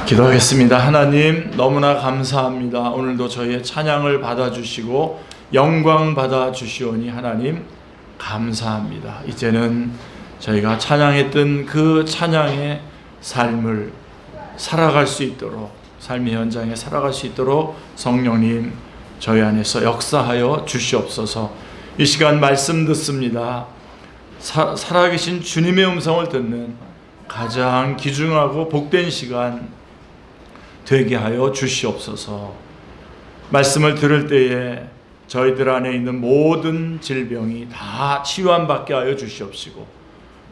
기도하겠습니다. 하나님, 너무나 감사합니다. 오늘도 저희의 찬양을 받아주시고 영광 받아주시오니 하나님 감사합니다. 이제는 저희가 찬양했던 그 찬양의 삶을 살아갈 수 있도록, 삶의 현장에 살아갈 수 있도록 성령님 저희 안에서 역사하여 주시옵소서. 이 시간 말씀 듣습니다. 살아계신 주님의 음성을 듣는 가장 귀중하고 복된 시간 되게 하여 주시옵소서. 말씀을 들을 때에 저희들 안에 있는 모든 질병이 다 치유함받게 하여 주시옵시고,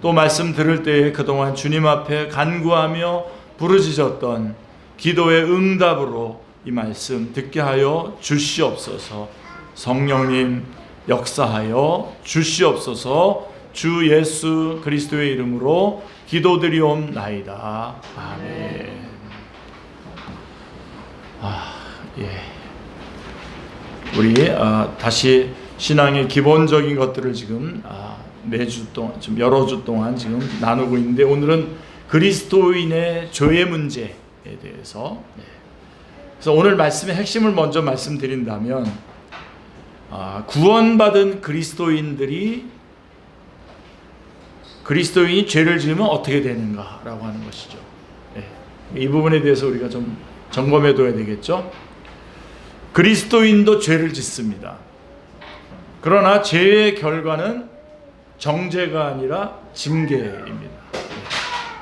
또 말씀 들을 때에 그동안 주님 앞에 간구하며 부르짖었던 기도의 응답으로 이 말씀 듣게 하여 주시옵소서. 성령님 역사하여 주시옵소서. 주 예수 그리스도의 이름으로 기도드리옵나이다. 아멘. 우리 다시 신앙의 기본적인 것들을 지금 매주 동안, 좀 여러 주 동안 지금 나누고 있는데, 오늘은 그리스도인의 죄의 문제에 대해서, 그래서 오늘 말씀의 핵심을 먼저 말씀드린다면, 구원받은 그리스도인이 죄를 지으면 어떻게 되는가라고 하는 것이죠. 이 부분에 대해서 우리가 좀 점검해 둬야 되겠죠. 그리스도인도 죄를 짓습니다. 그러나 죄의 결과는 정죄가 아니라 징계입니다.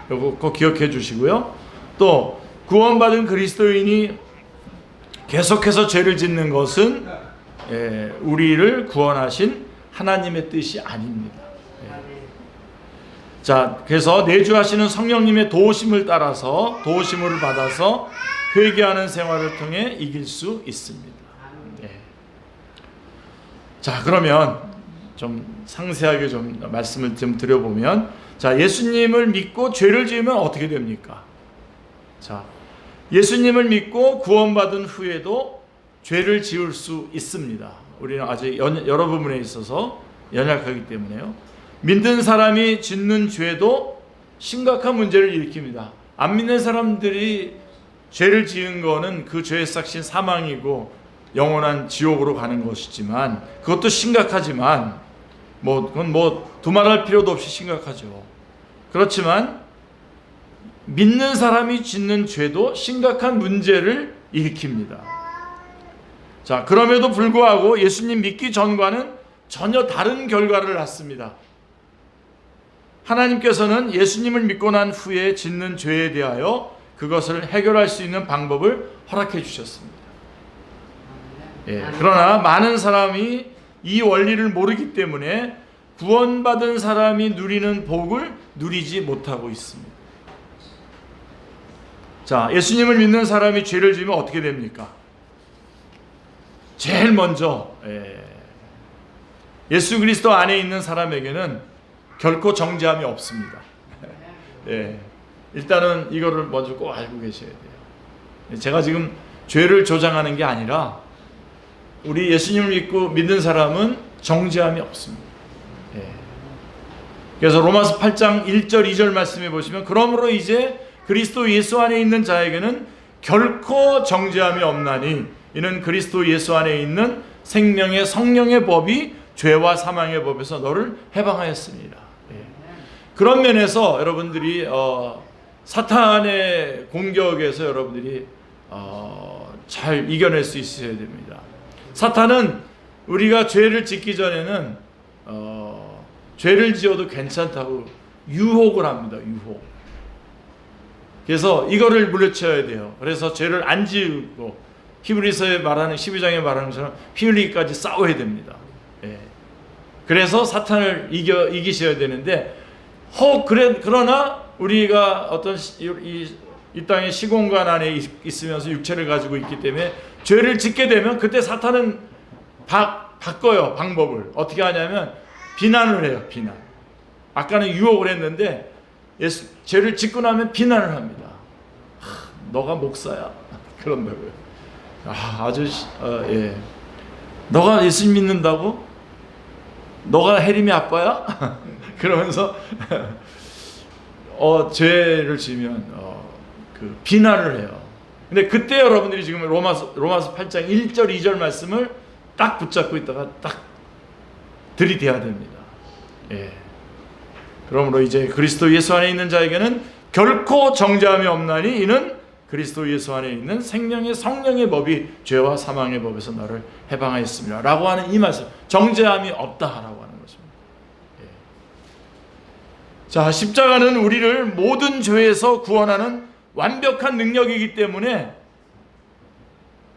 이거 꼭 기억해 주시고요. 또 구원받은 그리스도인이 계속해서 죄를 짓는 것은 우리를 구원하신 하나님의 뜻이 아닙니다. 자, 그래서 내주하시는 성령님의 도우심을 따라서, 도우심을 받아서 회개하는 생활을 통해 이길 수 있습니다. 자, 그러면 좀 상세하게 좀 말씀을 좀 드려보면, 자, 예수님을 믿고 죄를 지으면 어떻게 됩니까? 자, 예수님을 믿고 구원받은 후에도 죄를 지을 수 있습니다. 우리는 아직 여러 부분에 있어서 연약하기 때문에요. 믿는 사람이 짓는 죄도 심각한 문제를 일으킵니다. 안 믿는 사람들이 죄를 지은 거는 그 죄의 삭신 사망이고 영원한 지옥으로 가는 것이지만, 그것도 심각하지만 그건 두말할 필요도 없이 심각하죠. 그렇지만 믿는 사람이 짓는 죄도 심각한 문제를 일으킵니다. 자, 그럼에도 불구하고 예수님 믿기 전과는 전혀 다른 결과를 낳습니다. 하나님께서는 예수님을 믿고 난 후에 짓는 죄에 대하여 그것을 해결할 수 있는 방법을 허락해 주셨습니다. 그러나 많은 사람이 이 원리를 모르기 때문에 구원받은 사람이 누리는 복을 누리지 못하고 있습니다. 자, 예수님을 믿는 사람이 죄를 지으면 어떻게 됩니까? 제일 먼저 예수 그리스도 안에 있는 사람에게는 결코 정죄함이 없습니다. 일단은 이거를 먼저 꼭 알고 계셔야 돼요. 제가 지금 죄를 조장하는 게 아니라 우리 예수님을 믿는 사람은 정죄함이 없습니다. 그래서 로마서 8장 1절 2절 말씀해 보시면, 그러므로 이제 그리스도 예수 안에 있는 자에게는 결코 정죄함이 없나니 이는 그리스도 예수 안에 있는 생명의 성령의 법이 죄와 사망의 법에서 너를 해방하였습니다. 그런 면에서 여러분들이 사탄의 공격에서 여러분들이 잘 이겨낼 수 있어야 됩니다. 사탄은 우리가 죄를 짓기 전에는 죄를 지어도 괜찮다고 유혹을 합니다. 유혹. 그래서 이거를 물리쳐야 돼요. 그래서 죄를 안 지우고 히브리서에 말하는 12장에 말하는 것처럼 피 흘리기까지 싸워야 됩니다. 그래서 사탄을 이기셔야 되는데, 그러나 우리가 어떤 이 땅의 시공간 안에 있으면서 육체를 가지고 있기 때문에 죄를 짓게 되면 그때 사탄은 바꿔요. 방법을 어떻게 하냐면 비난을 해요. 비난. 아까는 유혹을 했는데 죄를 짓고 나면 비난을 합니다. 너가 목사야? 그런다고요. 너가 예수 믿는다고? 너가 혜림이 아빠야? 그러면서 죄를 지으면 그 비난을 해요. 근데 그때 여러분들이 지금 로마서 8장 1절 2절 말씀을 딱 붙잡고 있다가 딱 들이대야 됩니다. 예. 그러므로 이제 그리스도 예수 안에 있는 자에게는 결코 정죄함이 없나니 이는 그리스도 예수 안에 있는 생명의 성령의 법이 죄와 사망의 법에서 너를 해방하였습니다 라고 하는 이 말씀, 정죄함이 없다라고 하는 것입니다. 예. 자, 십자가는 우리를 모든 죄에서 구원하는 완벽한 능력이기 때문에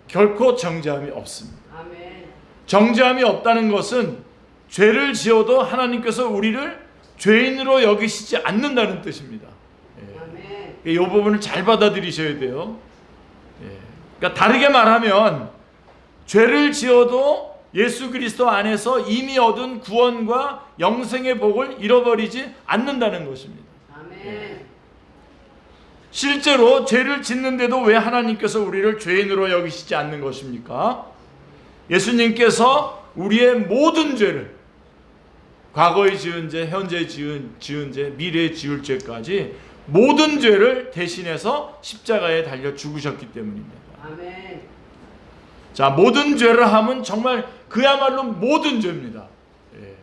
결코 정죄함이 없습니다. 아멘. 정죄함이 없다는 것은 죄를 지어도 하나님께서 우리를 죄인으로 여기시지 않는다는 뜻입니다. 이 부분을 잘 받아들이셔야 돼요. 그러니까 다르게 말하면 죄를 지어도 예수 그리스도 안에서 이미 얻은 구원과 영생의 복을 잃어버리지 않는다는 것입니다. 아멘. 실제로 죄를 짓는데도 왜 하나님께서 우리를 죄인으로 여기시지 않는 것입니까? 예수님께서 우리의 모든 죄를, 과거에 지은 죄, 현재 지은 죄, 미래에 지을 죄까지 모든 죄를 대신해서 십자가에 달려 죽으셨기 때문입니다. 아멘. 자, 모든 죄를 하면 정말 그야말로 모든 죄입니다. 예.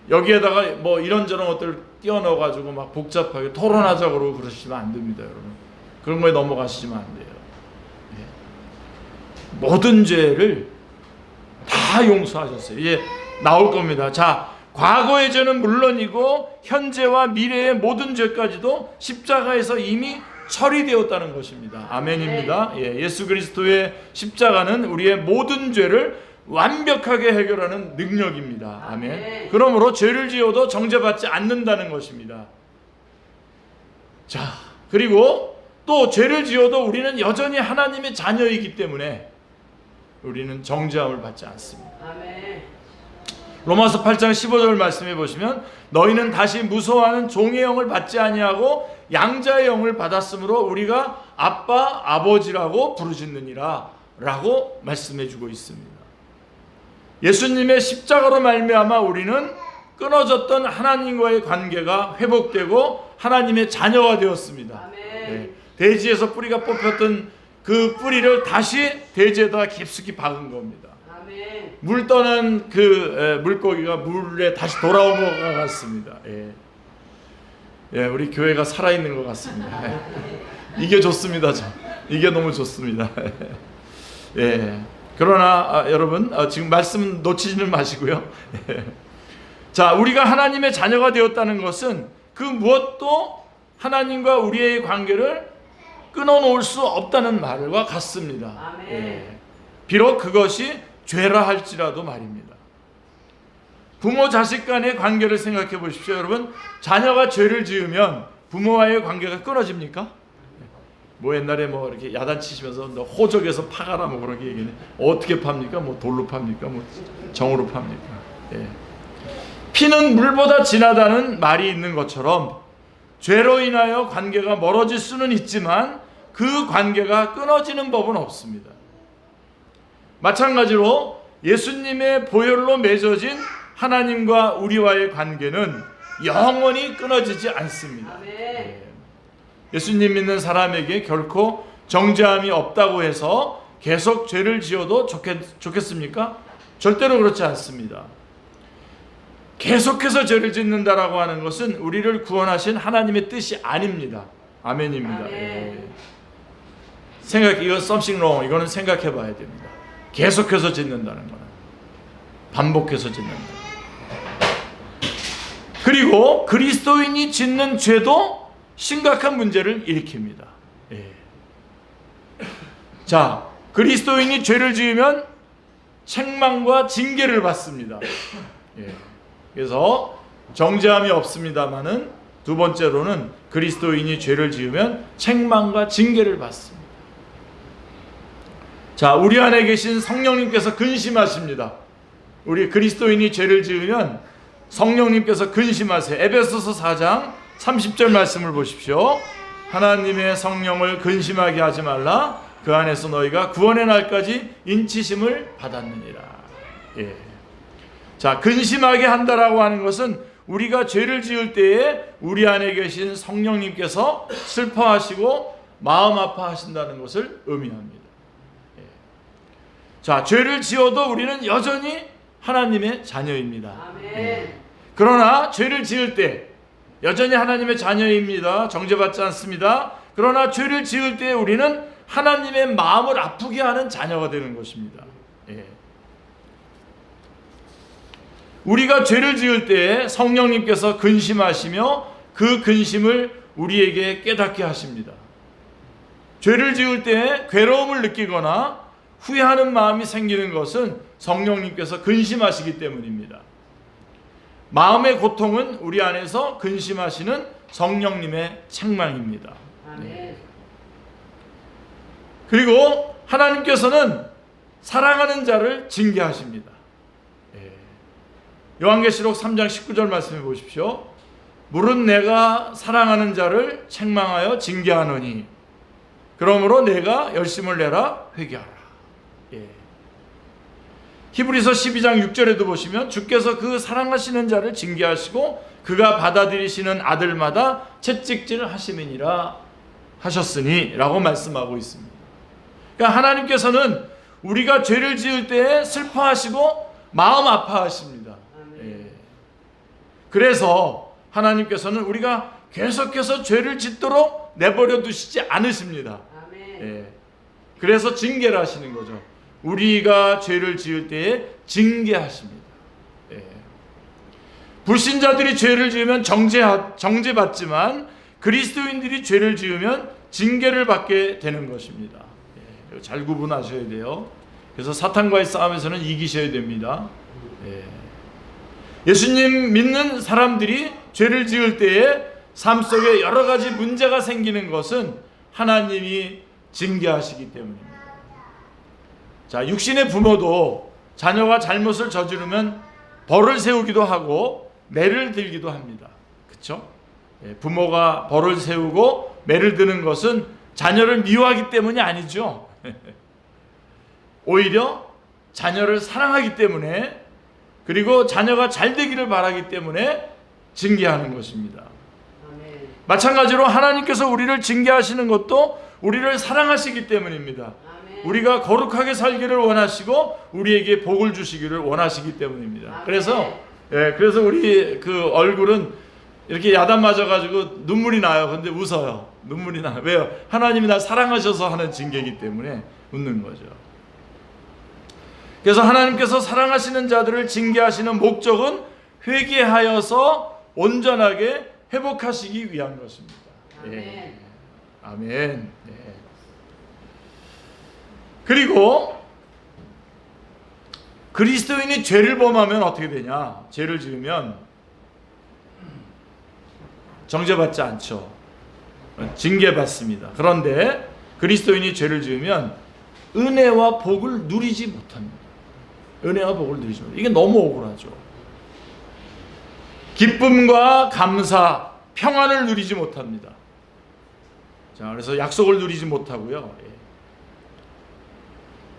여기에다가 뭐 이런저런 것들을 끼워넣어가지고 막 복잡하게 토론하자고 그러시면 안 됩니다, 여러분. 그런 거에 넘어가시면 안 돼요. 예. 모든 죄를 다 용서하셨어요. 이제 나올 겁니다. 자, 과거의 죄는 물론이고 현재와 미래의 모든 죄까지도 십자가에서 이미 처리되었다는 것입니다. 아멘입니다. 예, 예수 그리스도의 십자가는 우리의 모든 죄를 완벽하게 해결하는 능력입니다. 아멘. 그러므로 죄를 지어도 정죄받지 않는다는 것입니다. 자, 그리고 또 죄를 지어도 우리는 여전히 하나님의 자녀이기 때문에 우리는 정죄함을 받지 않습니다. 아멘. 로마서 8장 15절 말씀해 보시면 너희는 다시 무서워하는 종의 영을 받지 아니하고 양자의 영을 받았으므로 우리가 아빠 아버지라고 부르짖느니라 라고 말씀해 주고 있습니다. 예수님의 십자가로 말미암아 우리는 끊어졌던 하나님과의 관계가 회복되고 하나님의 자녀가 되었습니다. 네, 대지에서 뿌리가 뽑혔던 그 뿌리를 다시 대지에다 깊숙이 박은 겁니다. 물 떠난 그 물고기가 물에 다시 돌아온 것 같습니다. 예. 예, 우리 교회가 살아있는 것 같습니다. 예. 이게 좋습니다. 이게 너무 좋습니다. 예. 그러나 여러분 지금 말씀 놓치지는 마시고요. 예. 자, 우리가 하나님의 자녀가 되었다는 것은 그 무엇도 하나님과 우리의 관계를 끊어놓을 수 없다는 말과 같습니다. 예. 비록 그것이 죄라 할지라도 말입니다. 부모 자식 간의 관계를 생각해 보십시오. 여러분, 자녀가 죄를 지으면 부모와의 관계가 끊어집니까? 뭐 옛날에 뭐 이렇게 야단치시면서 너 호적에서 파가라 뭐 그렇게 얘기해. 어떻게 팝니까? 뭐 돌로 팝니까? 뭐 정으로 팝니까? 예. 피는 물보다 진하다는 말이 있는 것처럼 죄로 인하여 관계가 멀어질 수는 있지만 그 관계가 끊어지는 법은 없습니다. 마찬가지로 예수님의 보혈로 맺어진 하나님과 우리와의 관계는 영원히 끊어지지 않습니다. 예수님 믿는 사람에게 결코 정죄함이 없다고 해서 계속 죄를 지어도 좋겠습니까? 절대로 그렇지 않습니다. 계속해서 죄를 짓는다라고 하는 것은 우리를 구원하신 하나님의 뜻이 아닙니다. 아멘입니다. 예. 이거 something wrong. 이거는 생각해 봐야 됩니다. 계속해서 짓는다는 거는 반복해서 짓는다. 그리고 그리스도인이 짓는 죄도 심각한 문제를 일으킵니다. 예. 자, 그리스도인이 죄를 지으면 책망과 징계를 받습니다. 예. 그래서 정죄함이 없습니다마는 두 번째로는 그리스도인이 죄를 지으면 책망과 징계를 받습니다. 자, 우리 안에 계신 성령님께서 근심하십니다. 우리 그리스도인이 죄를 지으면 성령님께서 근심하세요. 에베소서 4장 30절 말씀을 보십시오. 하나님의 성령을 근심하게 하지 말라. 그 안에서 너희가 구원의 날까지 인치심을 받았느니라. 예. 자, 근심하게 한다라고 하는 것은 우리가 죄를 지을 때에 우리 안에 계신 성령님께서 슬퍼하시고 마음 아파하신다는 것을 의미합니다. 자, 죄를 지어도 우리는 여전히 하나님의 자녀입니다. 아멘. 그러나 죄를 지을 때 여전히 하나님의 자녀입니다. 정죄받지 않습니다. 그러나 죄를 지을 때 우리는 하나님의 마음을 아프게 하는 자녀가 되는 것입니다. 우리가 죄를 지을 때 성령님께서 근심하시며 그 근심을 우리에게 깨닫게 하십니다. 죄를 지을 때 괴로움을 느끼거나 후회하는 마음이 생기는 것은 성령님께서 근심하시기 때문입니다. 마음의 고통은 우리 안에서 근심하시는 성령님의 책망입니다. 아멘. 그리고 하나님께서는 사랑하는 자를 징계하십니다. 요한계시록 3장 19절 말씀해 보십시오. 물은 내가 사랑하는 자를 책망하여 징계하노니 그러므로 내가 열심을 내라 회개하라. 히브리서 12장 6절에도 보시면 주께서 그 사랑하시는 자를 징계하시고 그가 받아들이시는 아들마다 채찍질 하심이니라 하셨으니 라고 말씀하고 있습니다. 그러니까 하나님께서는 우리가 죄를 지을 때에 슬퍼하시고 마음 아파하십니다. 그래서 하나님께서는 우리가 계속해서 죄를 짓도록 내버려 두시지 않으십니다. 그래서 징계를 하시는 거죠. 우리가 죄를 지을 때에 징계하십니다. 불신자들이 죄를 지으면 정죄받지만 그리스도인들이 죄를 지으면 징계를 받게 되는 것입니다. 잘 구분하셔야 돼요. 그래서 사탄과의 싸움에서는 이기셔야 됩니다. 예수님 믿는 사람들이 죄를 지을 때에 삶 속에 여러 가지 문제가 생기는 것은 하나님이 징계하시기 때문입니다. 자, 육신의 부모도 자녀가 잘못을 저지르면 벌을 세우기도 하고 매를 들기도 합니다. 그렇죠? 부모가 벌을 세우고 매를 드는 것은 자녀를 미워하기 때문이 아니죠. 오히려 자녀를 사랑하기 때문에 그리고 자녀가 잘 되기를 바라기 때문에 징계하는 것입니다. 아멘. 마찬가지로 하나님께서 우리를 징계하시는 것도 우리를 사랑하시기 때문입니다. 아멘. 우리가 거룩하게 살기를 원하시고 우리에게 복을 주시기를 원하시기 때문입니다. 아멘. 그래서 우리 그 얼굴은 이렇게 야단 맞아가지고 눈물이 나요. 근데 웃어요. 눈물이 나요. 왜요? 하나님이 날 사랑하셔서 하는 징계이기 때문에 웃는 거죠. 그래서 하나님께서 사랑하시는 자들을 징계하시는 목적은 회개하여서 온전하게 회복하시기 위한 것입니다. 아멘. 아멘. 그리고 그리스도인이 죄를 범하면 어떻게 되냐? 죄를 지으면 정죄받지 않죠. 징계받습니다. 그런데 그리스도인이 죄를 지으면 은혜와 복을 누리지 못합니다. 은혜와 복을 누리지 못합니다. 이게 너무 억울하죠. 기쁨과 감사, 평안을 누리지 못합니다. 자, 그래서 약속을 누리지 못하고요.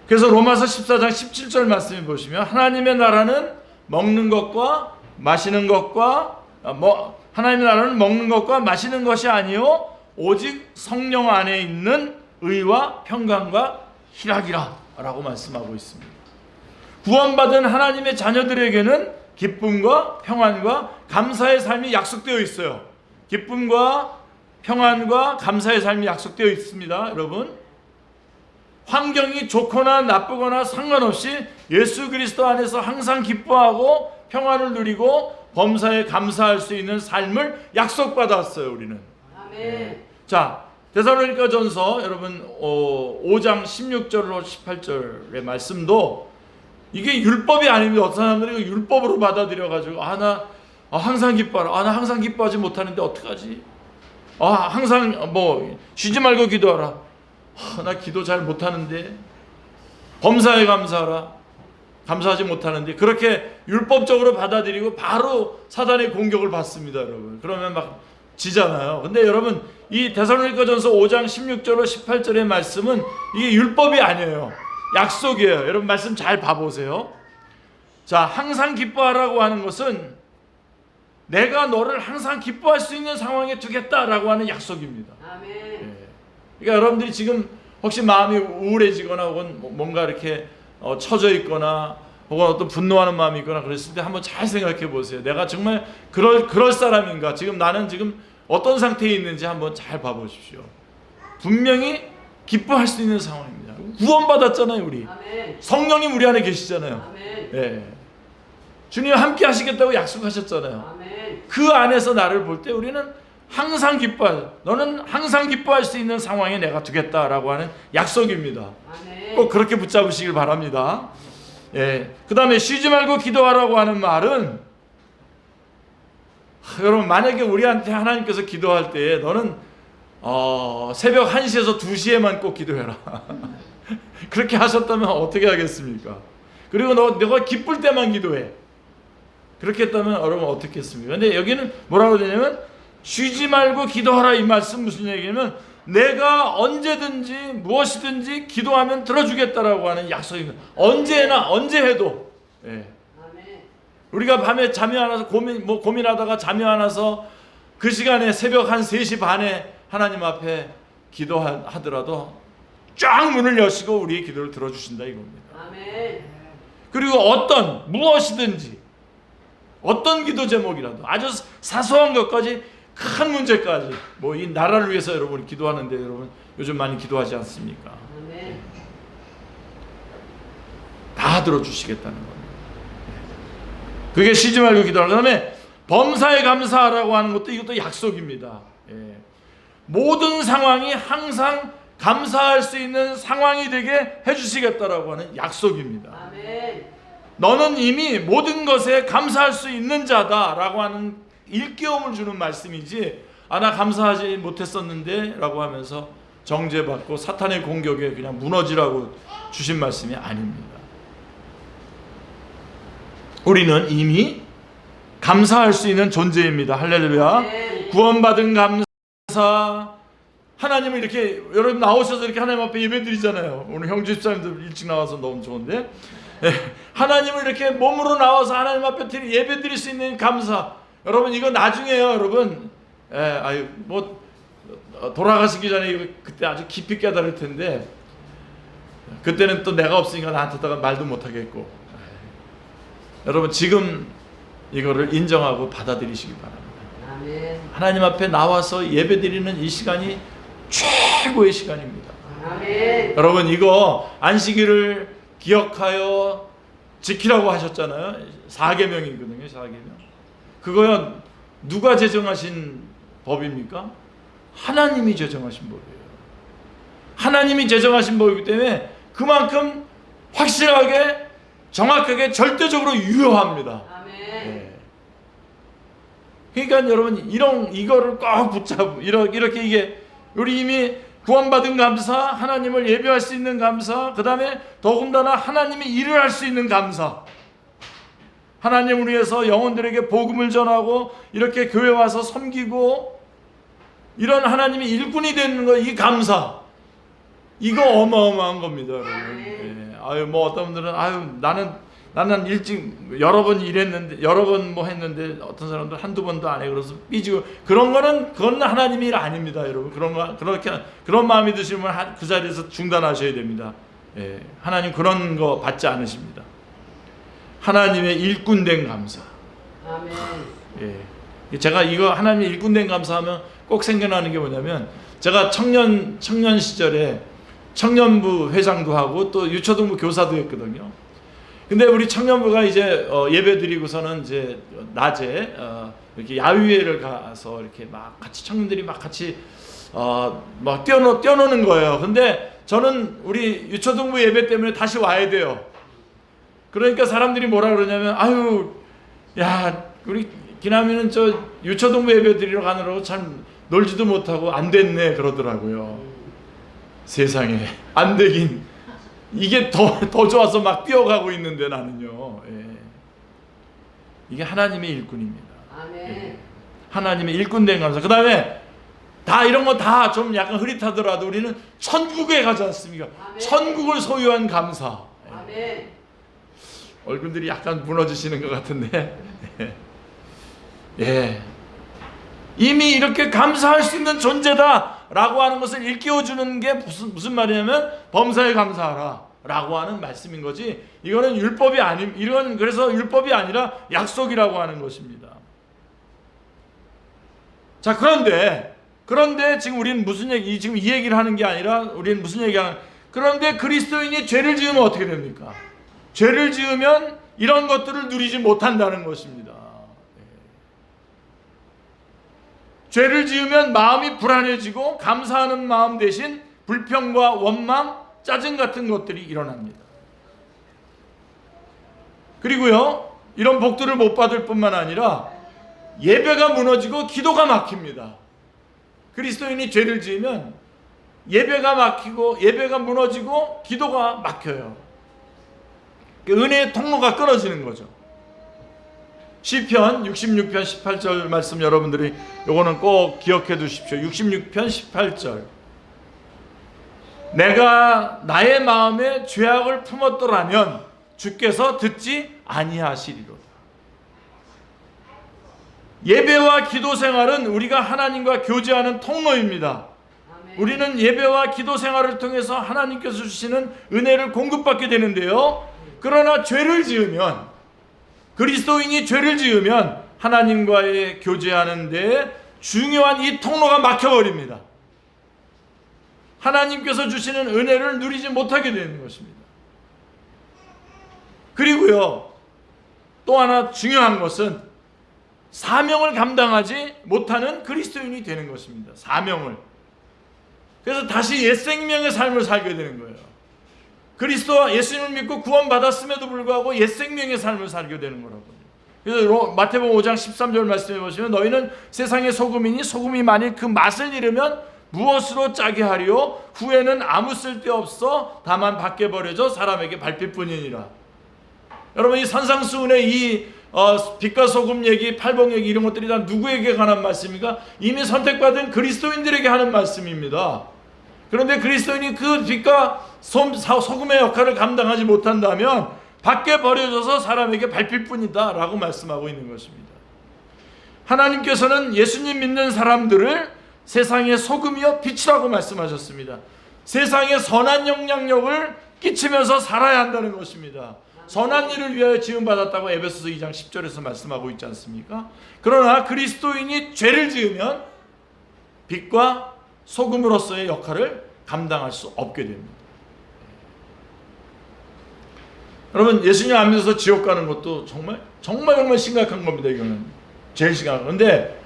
그래서 로마서 14장 17절 말씀을 보시면 하나님의 나라는 먹는 것과 마시는 것과 하나님의 나라는 먹는 것과 마시는 것이 아니요 오직 성령 안에 있는 의와 평강과 희락이라 라고 말씀하고 있습니다. 구원받은 하나님의 자녀들에게는 기쁨과 평안과 감사의 삶이 약속되어 있어요. 기쁨과 평안과 감사의 삶이 약속되어 있습니다. 여러분, 환경이 좋거나 나쁘거나 상관없이 예수 그리스도 안에서 항상 기뻐하고 평안을 누리고 범사에 감사할 수 있는 삶을 약속받았어요. 우리는. 아멘. 자, 데살로니가전서 여러분 5장 16절로 18절의 말씀도 이게 율법이 아닙니다. 어떤 사람들이 이거 율법으로 받아들여가지고 나 항상 기뻐하라. 나 항상 기뻐하지 못하는데 어떡하지? 항상 쉬지 말고 기도하라. 나 기도 잘 못하는데 범사에 감사하라. 감사하지 못하는데 그렇게 율법적으로 받아들이고 바로 사단의 공격을 받습니다. 여러분. 그러면 막 지잖아요. 근데 여러분 이 데살로니가전서 5장 16절로 18절의 말씀은 이게 율법이 아니에요. 약속이에요. 여러분 말씀 잘 봐보세요. 자, 항상 기뻐하라고 하는 것은 내가 너를 항상 기뻐할 수 있는 상황에 두겠다라고 하는 약속입니다. 아멘. 예. 그러니까 여러분들이 지금 혹시 마음이 우울해지거나 혹은 뭔가 이렇게 처져 있거나 혹은 어떤 분노하는 마음이 있거나 그랬을 때 한번 잘 생각해 보세요. 내가 정말 그럴 사람인가? 지금 나는 지금 어떤 상태에 있는지 한번 잘 봐보십시오. 분명히 기뻐할 수 있는 상황입니다. 구원받았잖아요, 우리. 아멘. 성령님 우리 안에 계시잖아요. 아멘. 예. 주님 함께 하시겠다고 약속하셨잖아요. 아멘. 그 안에서 나를 볼 때 우리는 항상 너는 항상 기뻐할 수 있는 상황에 내가 두겠다라고 하는 약속입니다. 아멘. 꼭 그렇게 붙잡으시길 바랍니다. 예. 그 다음에 쉬지 말고 기도하라고 하는 말은, 여러분 만약에 우리한테 하나님께서 기도할 때 너는 새벽 1시에서 2시에만 꼭 기도해라. 그렇게 하셨다면 어떻게 하겠습니까? 그리고 너가 기쁠 때만 기도해. 그렇게 했다면 여러분 어떻게 했습니까? 근데 여기는 뭐라고 되냐면 쉬지 말고 기도하라, 이 말씀 무슨 얘기냐면 내가 언제든지 무엇이든지 기도하면 들어주겠다라고 하는 약속입니다. 언제나 언제 해도. 예. 아멘. 우리가 밤에 잠이 안 와서 고민하다가 잠이 안 와서 그 시간에 새벽 한 3시 반에 하나님 앞에 기도하더라도 쫙 문을 여시고 우리의 기도를 들어주신다 이겁니다. 아멘. 그리고 무엇이든지 어떤 기도 제목이라도 아주 사소한 것까지 큰 문제까지 이 나라를 위해서 여러분 기도하는데 여러분 요즘 많이 기도하지 않습니까? 아멘. 다 들어주시겠다는 겁니다. 그게 쉬지 말고 기도하라. 그다음에 범사에 감사하라고 하는 것도 이것도 약속입니다. 예. 모든 상황이 항상 감사할 수 있는 상황이 되게 해주시겠다라고 하는 약속입니다. 아멘. 너는 이미 모든 것에 감사할 수 있는 자다라고 하는 일깨움을 주는 말씀이지, 나 감사하지 못했었는데 라고 하면서 정죄받고 사탄의 공격에 그냥 무너지라고 주신 말씀이 아닙니다. 우리는 이미 감사할 수 있는 존재입니다. 할렐루야. 네. 구원받은 감사. 하나님을 이렇게 여러분 나오셔서 이렇게 하나님 앞에 예배 드리잖아요. 오늘 형제 집사님들 일찍 나와서 너무 좋은데, 하나님을 이렇게 몸으로 나와서 하나님 앞에 예배 드릴 수 있는 감사. 여러분 이거 나중에요, 여러분. 돌아가시기 전에 이거 그때 아주 깊이 깨달을 텐데, 그때는 또 내가 없으니까 나한테다가 말도 못 하겠고. 여러분 지금 이거를 인정하고 받아들이시기 바랍니다. 아멘. 하나님 앞에 나와서 예배 드리는 이 시간이 최고의 시간입니다. 아멘. 여러분 이거 안식일을 기억하여 지키라고 하셨잖아요. 4계명이거든요. 4계명. 그거요 누가 제정하신 법입니까? 하나님이 제정하신 법이에요. 하나님이 제정하신 법이기 때문에 그만큼 확실하게 정확하게 절대적으로 유효합니다. 아멘. 네. 그러니까 여러분 이거를 꼭 붙잡고 이렇게 이게 우리 이미 구원받은 감사, 하나님을 예배할 수 있는 감사, 그 다음에 더군다나 하나님이 일을 할 수 있는 감사, 하나님을 위해서 영혼들에게 복음을 전하고 이렇게 교회 와서 섬기고 이런 하나님의 일꾼이 되는 거, 이 감사, 이거 어마어마한 겁니다, 여러분. 어떤 분들은 나는 일찍 여러 번 일했는데 여러 번 했는데 어떤 사람들 한두 번도 안 해 그래서 삐지고, 그건 하나님의 일 아닙니다, 여러분. 그런 마음이 드시면 그 자리에서 중단하셔야 됩니다. 하나님 그런 거 받지 않으십니다. 하나님의 일꾼된 감사. 아멘. 제가 이거 하나님의 일꾼된 감사하면 꼭 생각나는 게 뭐냐면, 제가 청년 시절에 청년부 회장도 하고 또 유초등부 교사도 했거든요. 근데 우리 청년부가 이제 예배 드리고서는 이제 낮에 이렇게 야유회를 가서 이렇게 막 같이 청년들이 막 같이 막 뛰어노는 거예요. 근데 저는 우리 유초등부 예배 때문에 다시 와야 돼요. 그러니까 사람들이 뭐라 그러냐면, 야 우리 기남이는 저 유초등부 예배 드리러 가느라고 참 놀지도 못하고 안 됐네 그러더라고요. 세상에 안 되긴, 이게 더 좋아서 막 뛰어가고 있는데 나는요. 이게 하나님의 일꾼입니다. 아멘. 하나님의 일꾼된 감사. 그 다음에 다 이런 거 다 좀 약간 흐릿하더라도 우리는 천국에 가지 않습니까? 아멘. 천국을 소유한 감사. 아멘. 얼굴들이 약간 무너지시는 것 같은데. 예, 이미 이렇게 감사할 수 있는 존재다라고 하는 것을 일깨워주는 게 무슨 말이냐면 범사에 감사하라 라고 하는 말씀인 거지, 이거는 율법이 이건 그래서 율법이 아니라 약속이라고 하는 것입니다. 자, 그런데 지금 우리는 지금 이 얘기를 하는 게 아니라 우리는 무슨 얘기하는, 그런데 그리스도인이 죄를 지으면 어떻게 됩니까? 죄를 지으면 이런 것들을 누리지 못한다는 것입니다. 죄를 지으면 마음이 불안해지고 감사하는 마음 대신 불평과 원망, 짜증 같은 것들이 일어납니다. 그리고요, 이런 복들을 못 받을 뿐만 아니라 예배가 무너지고 기도가 막힙니다. 그리스도인이 죄를 지으면 예배가 막히고 예배가 무너지고 기도가 막혀요. 은혜의 통로가 끊어지는 거죠. 시편 66편 18절 말씀, 여러분들이 요거는 꼭 기억해 두십시오. 66편 18절. 내가 나의 마음에 죄악을 품었더라면 주께서 듣지 아니하시리로다. 예배와 기도 생활은 우리가 하나님과 교제하는 통로입니다. 아멘. 우리는 예배와 기도 생활을 통해서 하나님께서 주시는 은혜를 공급받게 되는데요, 그러나 죄를 지으면, 그리스도인이 죄를 지으면 하나님과의 교제하는 데에 중요한 이 통로가 막혀버립니다. 하나님께서 주시는 은혜를 누리지 못하게 되는 것입니다. 그리고요, 또 하나 중요한 것은 사명을 감당하지 못하는 그리스도인이 되는 것입니다. 사명을. 그래서 다시 옛 생명의 삶을 살게 되는 거예요. 그리스도와 예수님을 믿고 구원받았음에도 불구하고 옛 생명의 삶을 살게 되는 거라고요. 그래서 마태복음 5장 13절 말씀해 보시면, 너희는 세상의 소금이니 소금이 만일 그 맛을 잃으면 무엇으로 짜게 하리요? 후에는 아무 쓸데없어 다만 밖에 버려져 사람에게 밟힐 뿐이니라. 여러분, 이 산상수훈의 이 빛과 소금 얘기, 팔복 얘기, 이런 것들이 다 누구에게 관한 말씀입니까? 이미 선택받은 그리스도인들에게 하는 말씀입니다. 그런데 그리스도인이 그 빛과 소금의 역할을 감당하지 못한다면 밖에 버려져서 사람에게 밟힐 뿐이다 라고 말씀하고 있는 것입니다. 하나님께서는 예수님 믿는 사람들을 세상의 소금이요 빛이라고 말씀하셨습니다. 세상에 선한 영향력을 끼치면서 살아야 한다는 것입니다. 선한 일을 위하여 지음받았다고 에베소서 2장 10절에서 말씀하고 있지 않습니까? 그러나 그리스도인이 죄를 지으면 빛과 소금으로서의 역할을 감당할 수 없게 됩니다. 여러분, 예수님 안 믿어서 지옥 가는 것도 정말 심각한 겁니다. 이거는 제일 심각한 건데,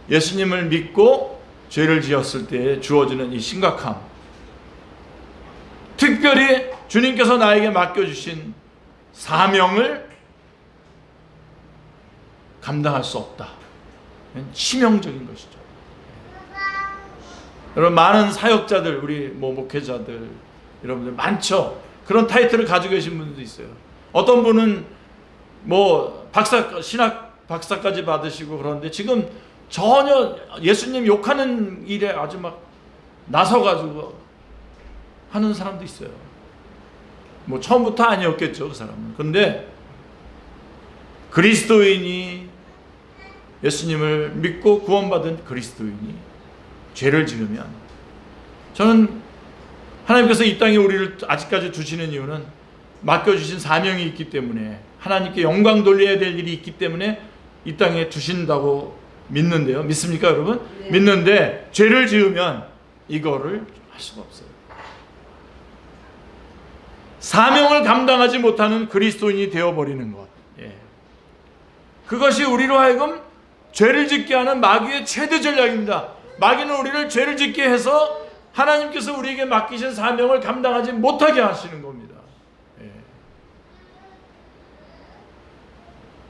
예수님을 믿고 죄를 지었을 때 주어지는 이 심각함, 특별히 주님께서 나에게 맡겨주신 사명을 감당할 수 없다, 치명적인 것이죠. 여러분, 많은 사역자들, 우리 목회자들 여러분들 많죠. 그런 타이틀을 가지고 계신 분들도 있어요. 어떤 분은 신학 박사까지 받으시고 그런데 지금 전혀 예수님 욕하는 일에 아주 막 나서가지고 하는 사람도 있어요. 처음부터 아니었겠죠, 그 사람은. 그런데 그리스도인이, 예수님을 믿고 구원받은 그리스도인이 죄를 지으면, 저는 하나님께서 이 땅에 우리를 아직까지 두시는 이유는 맡겨주신 사명이 있기 때문에, 하나님께 영광 돌려야 될 일이 있기 때문에 이 땅에 두신다고 믿는데요. 믿습니까, 여러분? 네. 믿는데 죄를 지으면 이거를 할 수가 없어요. 사명을 감당하지 못하는 그리스도인이 되어버리는 것. 예. 그것이 우리로 하여금 죄를 짓게 하는 마귀의 최대 전략입니다. 마귀는 우리를 죄를 짓게 해서 하나님께서 우리에게 맡기신 사명을 감당하지 못하게 하시는 겁니다. 예.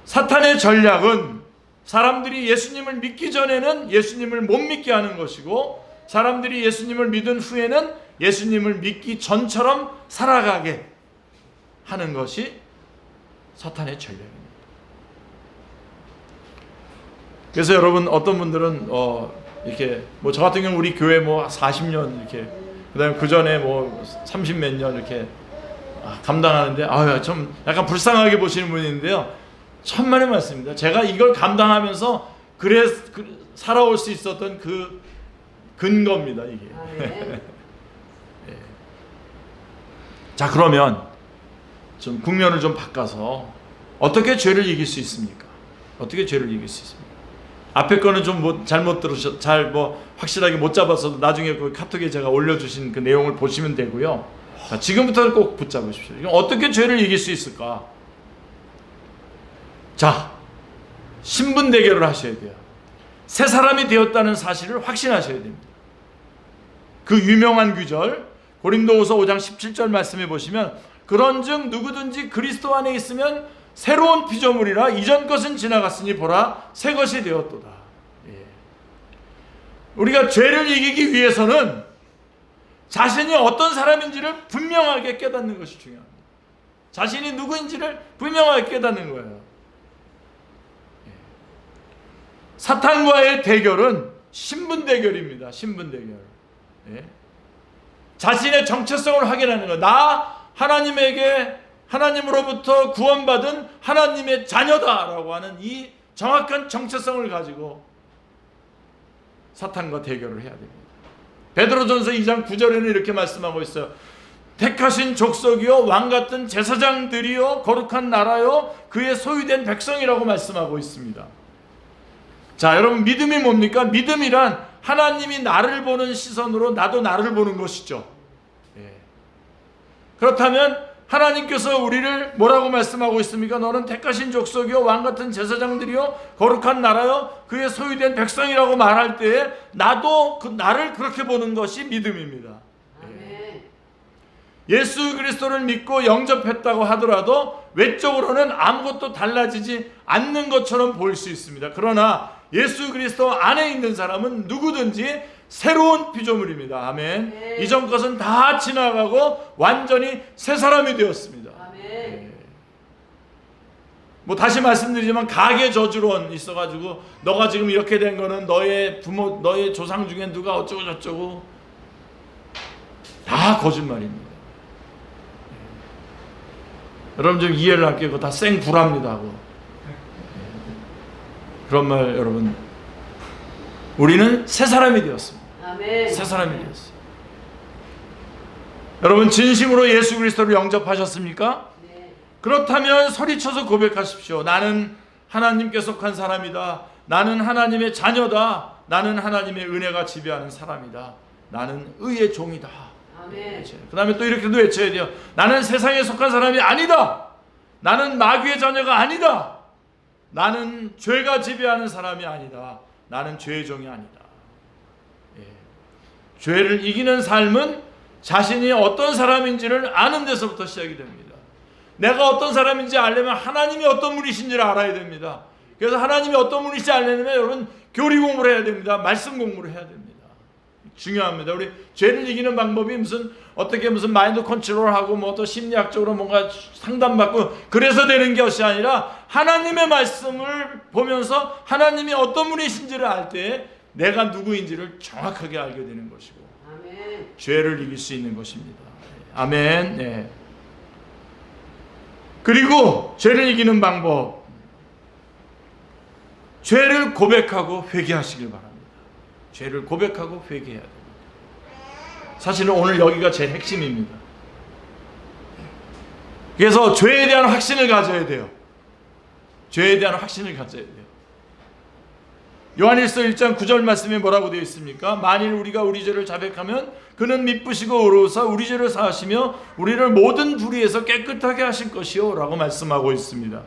사탄의 전략은 사람들이 예수님을 믿기 전에는 예수님을 못 믿게 하는 것이고, 사람들이 예수님을 믿은 후에는 예수님을 믿기 전처럼 살아가게 하는 것이 사탄의 전략입니다. 그래서 여러분, 어떤 분들은 이렇게 저 같은 경우 우리 교회 40년 이렇게, 그다음에 그 전에 30 몇 년 이렇게 감당하는데 좀 약간 불쌍하게 보시는 분이 있는데요. 천만의 말씀입니다. 제가 이걸 감당하면서 살아올 수 있었던 그 근거입니다, 이게. 아멘. 예. 자, 그러면 좀 국면을 좀 바꿔서 어떻게 죄를 이길 수 있습니까? 어떻게 죄를 이길 수 있습니까? 앞에 거는 좀 잘못 확실하게 못 잡아서 나중에 그 카톡에 제가 올려주신 그 내용을 보시면 되고요. 자, 지금부터는 꼭 붙잡으십시오. 이건 어떻게 죄를 이길 수 있을까? 자, 신분 대결을 하셔야 돼요. 새 사람이 되었다는 사실을 확신하셔야 됩니다. 그 유명한 구절 고린도후서 5장 17절 말씀해 보시면 그런즉 누구든지 그리스도 안에 있으면 새로운 피조물이라 이전 것은 지나갔으니 보라 새 것이 되었도다. 예. 우리가 죄를 이기기 위해서는 자신이 어떤 사람인지를 분명하게 깨닫는 것이 중요합니다. 자신이 누구인지를 분명하게 깨닫는 거예요. 예. 사탄과의 대결은 신분 대결입니다. 신분 대결. 예. 자신의 정체성을 확인하는 거. 나 하나님으로부터 구원받은 하나님의 자녀다라고 하는 이 정확한 정체성을 가지고 사탄과 대결을 해야 됩니다. 베드로전서 2장 9절에는 이렇게 말씀하고 있어요. 택하신 족속이요 왕같은 제사장들이요 거룩한 나라요 그의 소유된 백성이라고 말씀하고 있습니다. 자, 여러분, 믿음이 뭡니까? 믿음이란 하나님이 나를 보는 시선으로 나도 나를 보는 것이죠. 예. 그렇다면 하나님께서 우리를 뭐라고 말씀하고 있습니까? 너는 택하신 족속이요 왕같은 제사장들이요 거룩한 나라요 그의 소유된 백성이라고 말할 때에 나도 나를 그렇게 보는 것이 믿음입니다. 아멘. 예수 그리스도를 믿고 영접했다고 하더라도 외적으로는 아무것도 달라지지 않는 것처럼 보일 수 있습니다. 그러나 예수 그리스도 안에 있는 사람은 누구든지 새로운 피조물입니다. 아멘. 네. 이전 것은 다 지나가고 완전히 새 사람이 되었습니다. 아멘. 네. 다시 말씀드리지만 가계 저주론 있어가지고 너가 지금 이렇게 된 거는 너의 부모, 너의 조상 중에 누가 어쩌고 저쩌고 다 거짓말입니다. 여러분 좀 이해를 할게요. 그거 다 생구랍니다 하고. 그런 말 여러분, 우리는 새 사람이 되었습니다. 아멘. 새 사람이 되었어요. 여러분 진심으로 예수 그리스도를 영접하셨습니까? 네. 그렇다면 소리쳐서 고백하십시오. 나는 하나님께 속한 사람이다. 나는 하나님의 자녀다. 나는 하나님의 은혜가 지배하는 사람이다. 나는 의의 종이다. 아멘. 그 다음에 또 이렇게도 외쳐야 돼요. 나는 세상에 속한 사람이 아니다. 나는 마귀의 자녀가 아니다. 나는 죄가 지배하는 사람이 아니다. 나는 죄의 종이 아니다. 예. 죄를 이기는 삶은 자신이 어떤 사람인지를 아는 데서부터 시작이 됩니다. 내가 어떤 사람인지 알려면 하나님이 어떤 분이신지를 알아야 됩니다. 그래서 하나님이 어떤 분이신지 알려면 여러분 교리 공부를 해야 됩니다. 말씀 공부를 해야 됩니다. 중요합니다. 우리 죄를 이기는 방법이 무슨 마인드 컨트롤하고 또 심리학적으로 뭔가 상담받고 그래서 되는 것이 아니라 하나님의 말씀을 보면서 하나님이 어떤 분이신지를 알 때 내가 누구인지를 정확하게 알게 되는 것이고 아멘. 죄를 이길 수 있는 것입니다. 아멘. 네. 그리고 죄를 이기는 방법, 죄를 고백하고 회개하시길 바랍니다. 죄를 고백하고 회개해야 됩니다. 사실은 오늘 여기가 제일 핵심입니다. 그래서 죄에 대한 확신을 가져야 돼요. 죄에 대한 확신을 가져야 돼요. 요한일서 1장 9절 말씀에 뭐라고 되어 있습니까? 만일 우리가 우리 죄를 자백하면 그는 미쁘시고 의로우사 우리 죄를 사하시며 우리를 모든 불의에서 깨끗하게 하실 것이요 라고 말씀하고 있습니다.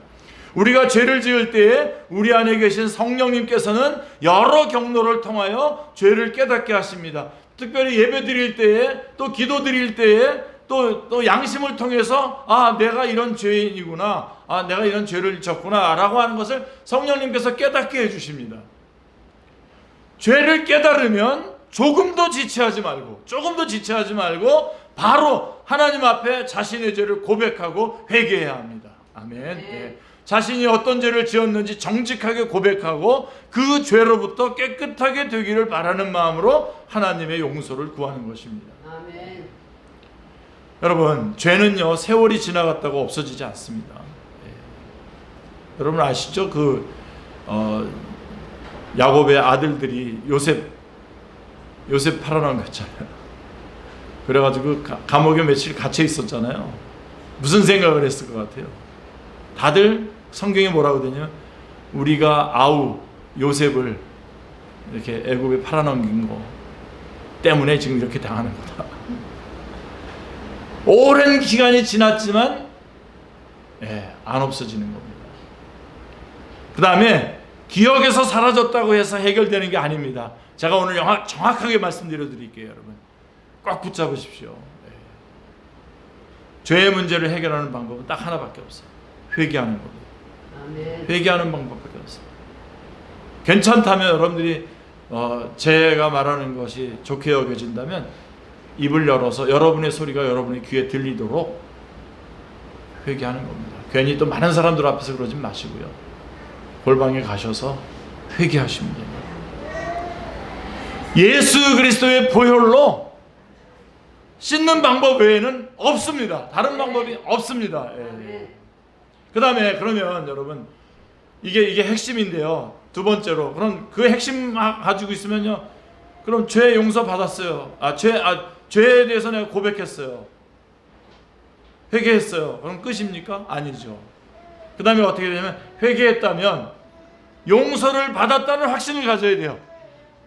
우리가 죄를 지을 때에 우리 안에 계신 성령님께서는 여러 경로를 통하여 죄를 깨닫게 하십니다. 특별히 예배 드릴 때에 또 기도 드릴 때에 또 양심을 통해서 내가 이런 죄인이구나, 내가 이런 죄를 졌구나 라고 하는 것을 성령님께서 깨닫게 해주십니다. 죄를 깨달으면 조금도 지체하지 말고 바로 하나님 앞에 자신의 죄를 고백하고 회개해야 합니다. 아멘. 네. 자신이 어떤 죄를 지었는지 정직하게 고백하고 그 죄로부터 깨끗하게 되기를 바라는 마음으로 하나님의 용서를 구하는 것입니다. 아멘. 여러분, 죄는요 세월이 지나갔다고 없어지지 않습니다. 여러분 아시죠? 야곱의 아들들이 요셉 팔아난 거였잖아요. 그래가지고 감옥에 며칠 갇혀 있었잖아요. 무슨 생각을 했을 것 같아요? 다들 성경에 뭐라고 되냐면 우리가 요셉을 이렇게 애굽에 팔아넘긴 거 때문에 지금 이렇게 당하는 거다. 오랜 기간이 지났지만 안 없어지는 겁니다. 그 다음에 기억에서 사라졌다고 해서 해결되는 게 아닙니다. 제가 오늘 정확하게 말씀드려 드릴게요. 여러분 꽉 붙잡으십시오. 죄의 문제를 해결하는 방법은 딱 하나밖에 없어요. 회개하는 겁니다. 아멘. 회개하는 방법밖에 없어요. 괜찮다면 여러분들이 제가 말하는 것이 좋게 여겨진다면 입을 열어서 여러분의 소리가 여러분의 귀에 들리도록 회개하는 겁니다. 괜히 또 많은 사람들 앞에서 그러지 마시고요. 골방에 가셔서 회개하시면 됩니다. 예수 그리스도의 보혈로 씻는 방법 외에는 없습니다. 다른 방법이 없습니다. 그 다음에 그러면 여러분 이게 핵심인데요. 두 번째로 그럼 그 핵심 가지고 있으면요. 그럼 죄 용서 받았어요. 죄에 대해서 내가 고백했어요. 회개했어요. 그럼 끝입니까? 아니죠. 그 다음에 어떻게 되냐면 회개했다면 용서를 받았다는 확신을 가져야 돼요.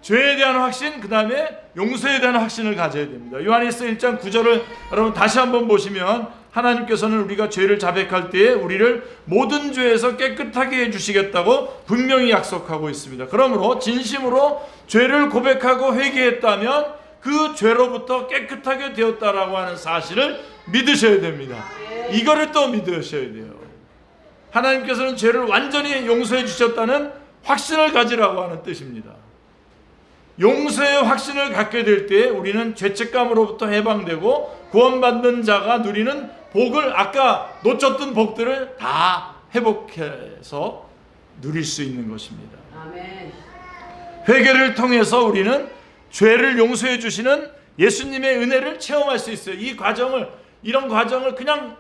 죄에 대한 확신, 그 다음에 용서에 대한 확신을 가져야 됩니다. 요한일서 1장 9절을 여러분 다시 한번 보시면 하나님께서는 우리가 죄를 자백할 때에 우리를 모든 죄에서 깨끗하게 해주시겠다고 분명히 약속하고 있습니다. 그러므로 진심으로 죄를 고백하고 회개했다면 그 죄로부터 깨끗하게 되었다라고 하는 사실을 믿으셔야 됩니다. 이거를 또 믿으셔야 돼요. 하나님께서는 죄를 완전히 용서해 주셨다는 확신을 가지라고 하는 뜻입니다. 용서의 확신을 갖게 될 때 우리는 죄책감으로부터 해방되고 구원받는 자가 누리는 복을, 아까 놓쳤던 복들을 다 회복해서 누릴 수 있는 것입니다. 아멘. 회개를 통해서 우리는 죄를 용서해 주시는 예수님의 은혜를 체험할 수 있어요. 이런 과정을 그냥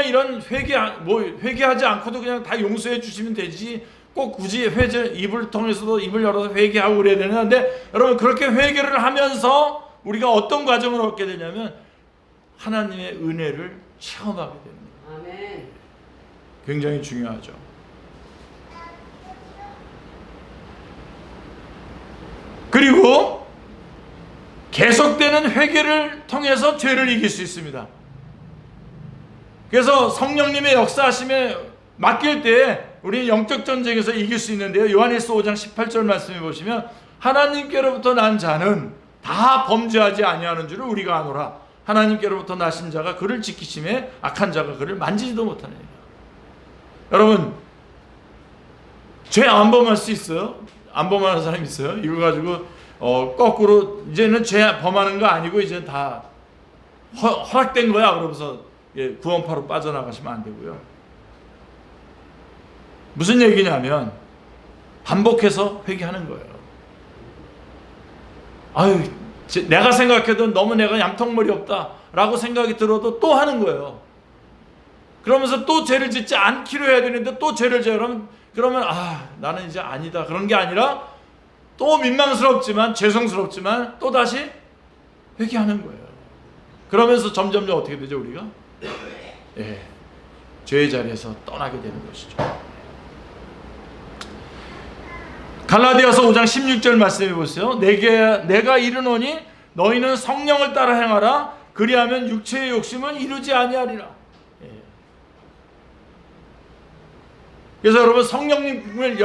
이런 회개하지 않고도 그냥 다 용서해 주시면 되지. 꼭 굳이 입을 통해서도 입을 열어서 회개하고 그래야 되는데, 여러분 그렇게 회개를 하면서 우리가 어떤 과정을 얻게 되냐면 하나님의 은혜를 체험하게 됩니다. 아멘. 굉장히 중요하죠. 그리고 계속되는 회개를 통해서 죄를 이길 수 있습니다. 그래서 성령님의 역사하심에 맡길 때 우리는 영적 전쟁에서 이길 수 있는데요. 요한일서 5장 18절 말씀해 보시면 하나님께로부터 난 자는 다 범죄하지 아니하는 줄을 우리가 아노라. 하나님께로부터 나신 자가 그를 지키심에 악한 자가 그를 만지지도 못하느니라. 여러분 죄 안 범할 수 있어요? 안 범하는 사람 있어요? 이거 가지고 거꾸로 이제는 죄 범하는 거 아니고 이제 다 허락된 거야 그러면서 구원파로 빠져나가시면 안 되고요. 무슨 얘기냐면 반복해서 회개하는 거예요. 아유, 내가 생각해도 너무 내가 얌통머리 없다라고 생각이 들어도 또 하는 거예요. 그러면서 또 죄를 짓지 않기로 해야 되는데 또 죄를 져요. 그러면 나는 이제 아니다. 그런 게 아니라 또 민망스럽지만 죄송스럽지만 또 다시 회개하는 거예요. 그러면서 점점 어떻게 되죠 우리가? 죄의 자리에서 떠나게 되는 것이죠. 갈라디아서 5장 16절 말씀해 보세요. 내가 이르노니 너희는 성령을 따라 행하라. 그리하면 육체의 욕심은 이루지 아니하리라. 그래서 여러분 성령님을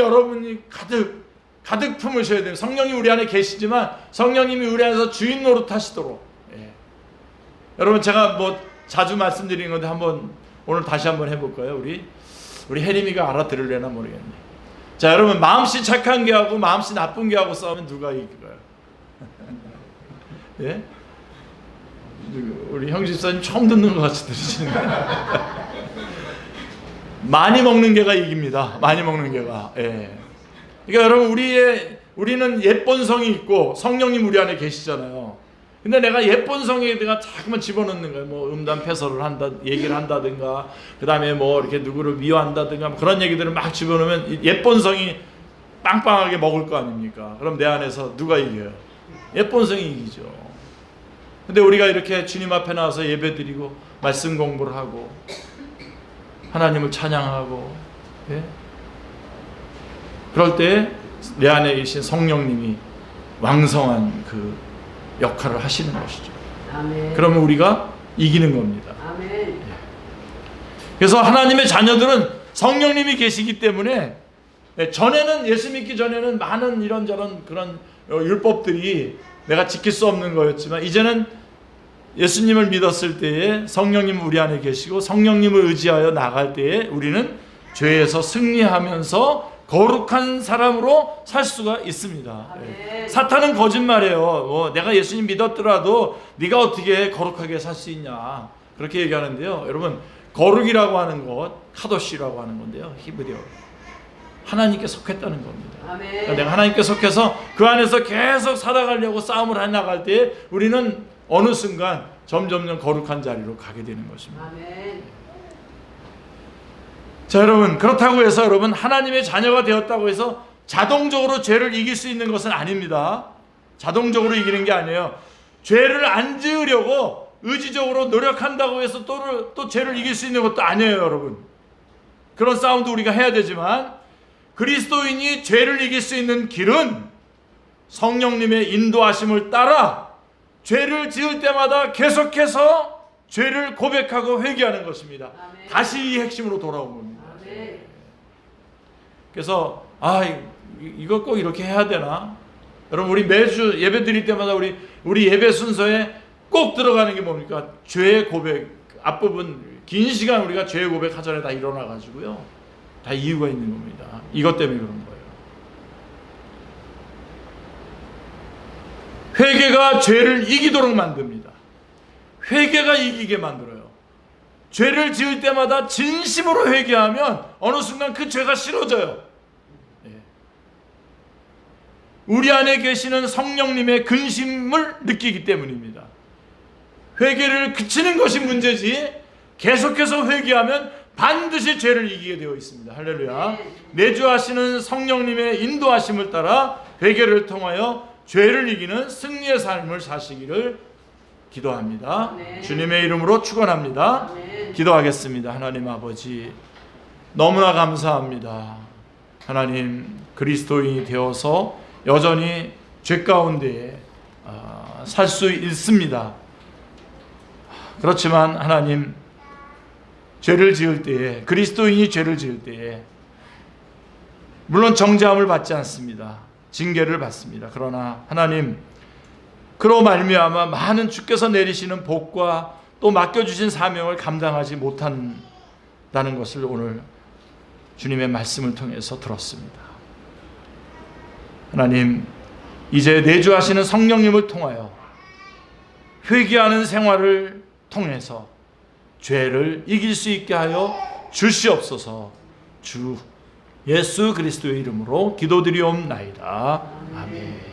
여러분이 가득 품으셔야 돼요. 성령이 우리 안에 계시지만 성령님이 우리 안에서 주인 노릇 하시도록. 여러분 제가 자주 말씀드리는 건데 오늘 다시 한번 해볼까요? 우리 혜림이가 알아들으려나 모르겠네. 자, 여러분 마음씨 착한 게하고 마음씨 나쁜 게하고 싸우면 누가 이길까요? 예? 우리 형 집사님 처음 듣는 것 같이 들으시는 거예요. 많이 먹는 게가 이깁니다. 많이 먹는 게가. 예. 그러니까 여러분 우리는 예본성이 있고 성령님 우리 안에 계시잖아요. 근데 내가 예본성에 내가 자꾸만 집어넣는 거예요. 음담 패설을 얘기를 한다든가, 그 다음에 이렇게 누구를 미워한다든가 그런 얘기들을 막 집어넣으면 예본성이 빵빵하게 먹을 거 아닙니까? 그럼 내 안에서 누가 이겨요? 옛본성이 이기죠. 근데 우리가 이렇게 주님 앞에 나와서 예배드리고 말씀 공부를 하고 하나님을 찬양하고, 예? 그럴 때 내 안에 계신 성령님이 왕성한 그 역할을 하시는 것이죠. 아멘. 그러면 우리가 이기는 겁니다. 아멘. 그래서 하나님의 자녀들은 성령님이 계시기 때문에, 전에는, 예수 믿기 전에는 많은 이런저런 그런 율법들이 내가 지킬 수 없는 거였지만, 이제는 예수님을 믿었을 때에 성령님 우리 안에 계시고 성령님을 의지하여 나갈 때에 우리는 죄에서 승리하면서 거룩한 사람으로 살 수가 있습니다. 아멘. 사탄은 거짓말해요. 내가 예수님 믿었더라도 네가 어떻게 거룩하게 살 수 있냐, 그렇게 얘기하는데요. 여러분, 거룩이라고 하는 것, 카도시라고 하는 건데요, 히브리어 하나님께 속했다는 겁니다. 아멘. 그러니까 내가 하나님께 속해서 그 안에서 계속 살아가려고 싸움을 해 나갈 때 우리는 어느 순간 점점 거룩한 자리로 가게 되는 것입니다. 아멘. 자, 여러분, 그렇다고 해서 여러분 하나님의 자녀가 되었다고 해서 자동적으로 죄를 이길 수 있는 것은 아닙니다. 자동적으로 이기는 게 아니에요. 죄를 안 지으려고 의지적으로 노력한다고 해서 또 죄를 이길 수 있는 것도 아니에요, 여러분. 그런 싸움도 우리가 해야 되지만, 그리스도인이 죄를 이길 수 있는 길은 성령님의 인도하심을 따라 죄를 지을 때마다 계속해서 죄를 고백하고 회개하는 것입니다. 아멘. 다시 이 핵심으로 돌아온 겁니다. 아멘. 그래서 이거 꼭 이렇게 해야 되나? 여러분, 우리 매주 예배 드릴 때마다 우리 예배 순서에 꼭 들어가는 게 뭡니까? 죄의 고백. 앞부분 긴 시간 우리가 죄의 고백 하전에 다 일어나 가지고요. 다 이유가 있는 겁니다. 이것 때문에 그런 거예요. 회개가 죄를 이기도록 만듭니다. 회개가 이기게 만들어요. 죄를 지을 때마다 진심으로 회개하면 어느 순간 그 죄가 싫어져요. 우리 안에 계시는 성령님의 근심을 느끼기 때문입니다. 회개를 그치는 것이 문제지, 계속해서 회개하면 반드시 죄를 이기게 되어 있습니다. 할렐루야. 내주하시는 성령님의 인도하심을 따라 회개를 통하여 죄를 이기는 승리의 삶을 사시기를 기도합니다. 아멘. 주님의 이름으로 축원합니다. 아멘. 기도하겠습니다. 하나님 아버지, 너무나 감사합니다. 하나님, 그리스도인이 되어서 여전히 죄 가운데 살 수 있습니다. 그렇지만 하나님, 죄를 지을 때에, 그리스도인이 죄를 지을 때에 물론 정죄함을 받지 않습니다. 징계를 받습니다. 그러나 하나님, 그로 말미암아 많은 주께서 내리시는 복과 또 맡겨주신 사명을 감당하지 못한다는 것을 오늘 주님의 말씀을 통해서 들었습니다. 하나님, 이제 내주하시는 성령님을 통하여 회개하는 생활을 통해서 죄를 이길 수 있게 하여 주시옵소서. 주 예수 그리스도의 이름으로 기도드리옵나이다. 아멘.